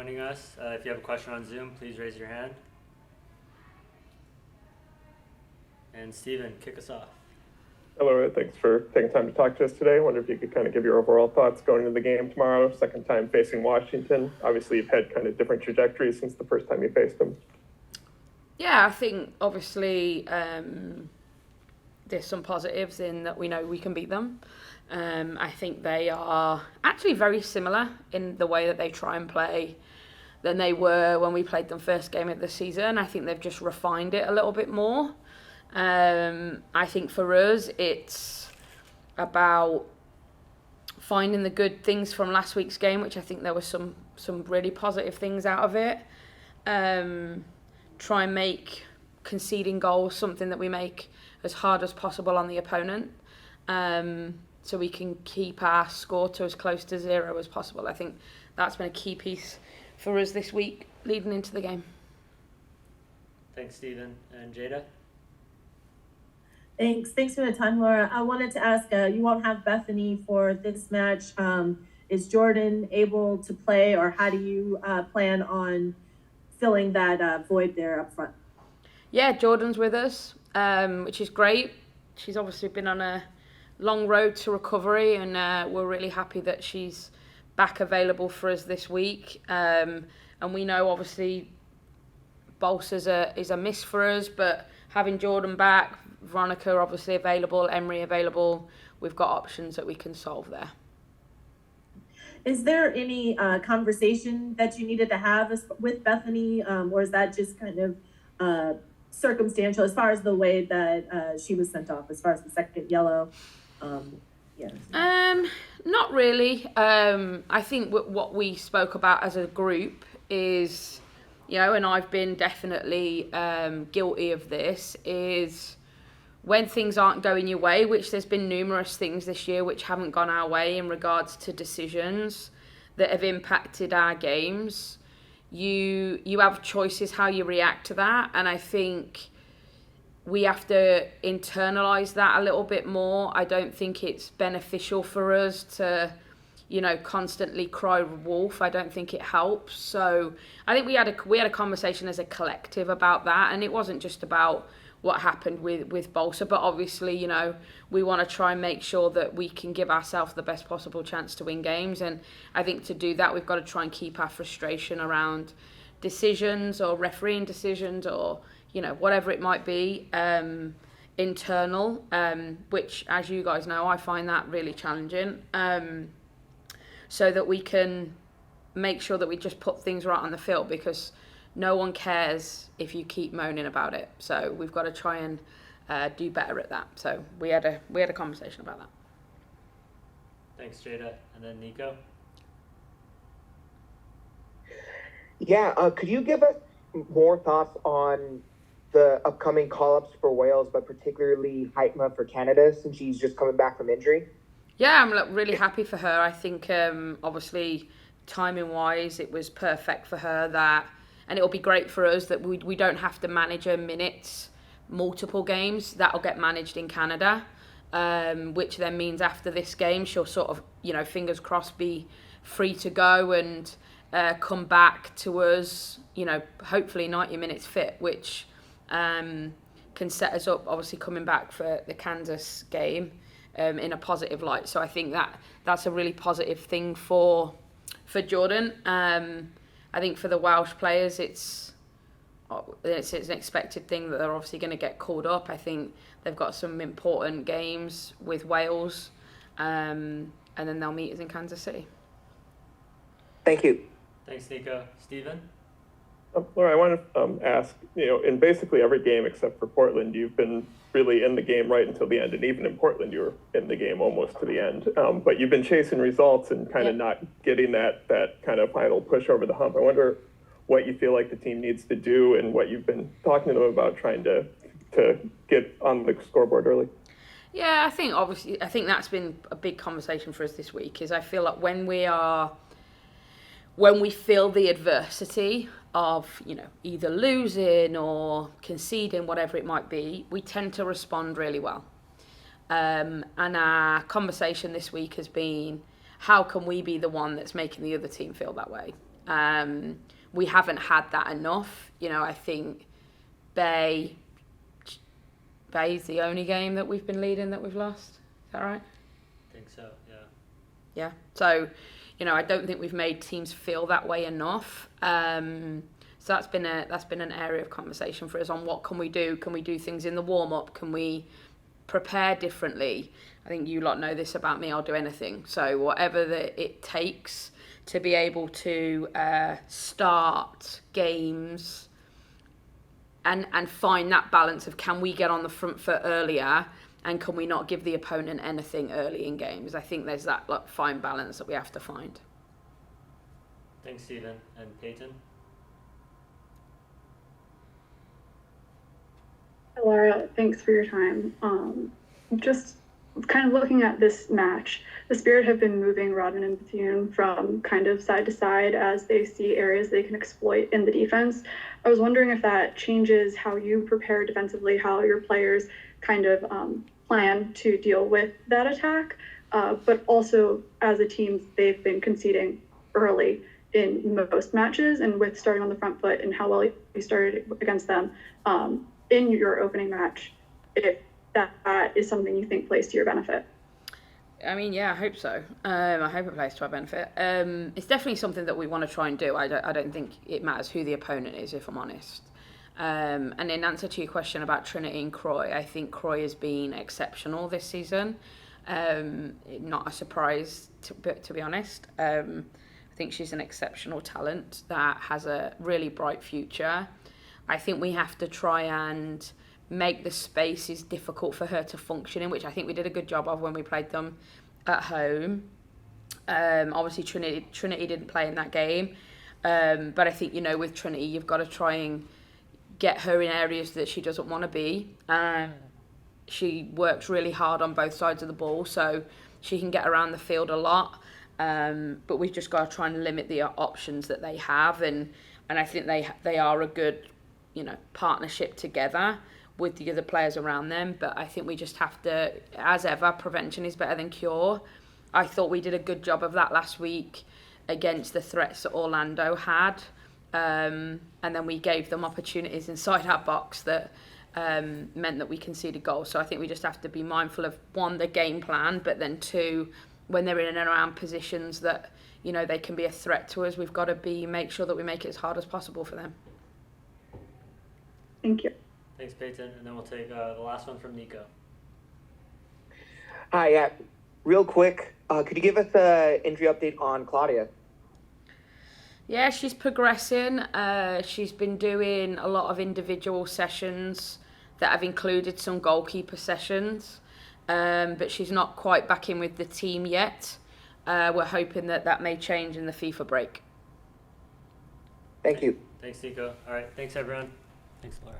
joining us. If you have a question on Zoom, please raise your hand. And Steven, kick us off. Hello, thanks for taking time to talk to us today. I wonder if you could kind of give your overall thoughts going into the game tomorrow, second time facing Washington. Obviously, you've had kind of different trajectories since the first time you faced them. Yeah, I think obviously there's some positives in that we know we can beat them. I think they are actually very similar in the way that they try and play than they were when we played them first game of the season. I think they've just refined it a little bit more. I think for us, it's about finding the good things from last week's game, which I think there were some really positive things out of it. Try and make conceding goals something that we make as hard as possible on the opponent, so we can keep our score to as close to 0 as possible. I think that's been a key piece for us this week leading into the game. Thanks, Stephen. And Jada? Thanks for the time, Laura. I wanted to ask, you won't have Bethany for this match. Is Jordan able to play, or how do you plan on filling that void there up front? Yeah, Jordan's with us, which is great. She's obviously been on a long road to recovery, and we're really happy that she's back available for us this week. And we know obviously Bolse is a miss for us, but having Jordan back, Veronica obviously available, Emery available, we've got options that we can solve there. Is there any conversation that you needed to have with Bethany, or is that just kind of circumstantial as far as the way that she was sent off, as far as the second yellow? Not really. I think what we spoke about as a group is, and I've been definitely guilty of this, is when things aren't going your way, which there's been numerous things this year which haven't gone our way in regards to decisions that have impacted our games, you have choices how you react to that. And I think we have to internalize that a little bit more. I don't think it's beneficial for us to, constantly cry wolf. I don't think it helps. So I think we had a conversation as a collective about that, and it wasn't just about what happened with Bolse, but obviously, we want to try and make sure that we can give ourselves the best possible chance to win games. And I think to do that, we've got to try and keep our frustration around decisions or refereeing decisions or, whatever it might be, internal, which, as you guys know, I find that really challenging, so that we can make sure that we just put things right on the field, because no one cares if you keep moaning about it. So we've got to try and do better at that. So we had a conversation about that. Thanks, Jada. And then Nico? Yeah, could you give us more thoughts on the upcoming call-ups for Wales, but particularly Heitma for Canada, since she's just coming back from injury? Yeah, I'm really happy for her. I think obviously timing-wise, it was perfect for her that. And it'll be great for us that we don't have to manage her minutes, multiple games. That'll get managed in Canada, which then means after this game, she'll sort of, fingers crossed, be free to go and come back to us, hopefully 90 minutes fit, which can set us up, obviously, coming back for the Kansas game in a positive light. So I think that's a really positive thing for Jordan. I think for the Welsh players, it's an expected thing that they're obviously going to get called up. I think they've got some important games with Wales, and then they'll meet us in Kansas City. Thank you. Thanks, Nico. Stephen? Laura, I want to ask, in basically every game except for Portland, you've been really in the game right until the end. And even in Portland, you were in the game almost to the end. But you've been chasing results and kind of not getting that kind of final push over the hump. I wonder what you feel like the team needs to do and what you've been talking to them about trying to get on the scoreboard early. Yeah, I think that's been a big conversation for us this week, is I feel like when we feel the adversity of, either losing or conceding, whatever it might be, we tend to respond really well. And our conversation this week has been, how can we be the one that's making the other team feel that way? We haven't had that enough. You know, I think Bay's the only game that we've been leading that we've lost. Is that right? I think so, yeah. Yeah. So, you know, I don't think we've made teams feel that way enough. So that's been an area of conversation for us on what can we do? Can we do things in the warm up? Can we prepare differently? I think you lot know this about me. I'll do anything. So whatever it takes to be able to start games and find that balance of, can we get on the front foot earlier, and can we not give the opponent anything early in games? I think there's that fine balance that we have to find. Thanks, Stephen. And Peyton? Hi, Laura, thanks for your time. Just kind of looking at this match, the Spirit have been moving Rodman and Bethune from kind of side to side as they see areas they can exploit in the defense. I was wondering if that changes how you prepare defensively, how your players kind of plan to deal with that attack, but also as a team, they've been conceding early in most matches, and with starting on the front foot and how well you started against them in your opening match, if that is something you think plays to your benefit. I mean, yeah, I hope so. I hope it plays to our benefit. It's definitely something that we want to try and do. I don't think it matters who the opponent is, if I'm honest. And in answer to your question about Trinity and Croy, I think Croy has been exceptional this season. Not a surprise, to be honest. I think she's an exceptional talent that has a really bright future. I think we have to try and make the spaces difficult for her to function in, which I think we did a good job of when we played them at home. Obviously, Trinity didn't play in that game. But I think, you know, with Trinity, you've got to try and get her in areas that she doesn't want to be. She works really hard on both sides of the ball, so she can get around the field a lot. But we've just got to try and limit the options that they have. And I think they are a good, you know, partnership together with the other players around them. But I think we just have to, as ever, prevention is better than cure. I thought we did a good job of that last week against the threats that Orlando had. And then we gave them opportunities inside our box that meant that we conceded goals. So I think we just have to be mindful of, one, the game plan, but then two, when they're in and around positions that, you know, they can be a threat to us, we've got to make sure that we make it as hard as possible for them. Thank you. Thanks, Peyton. And then we'll take the last one from Nico. Hi, yeah. Real quick, could you give us an injury update on Claudia? Yeah, she's progressing. She's been doing a lot of individual sessions that have included some goalkeeper sessions, but she's not quite back in with the team yet. We're hoping that may change in the FIFA break. Thank you. Thanks, Nico. All right. Thanks, everyone. Thanks, Laura.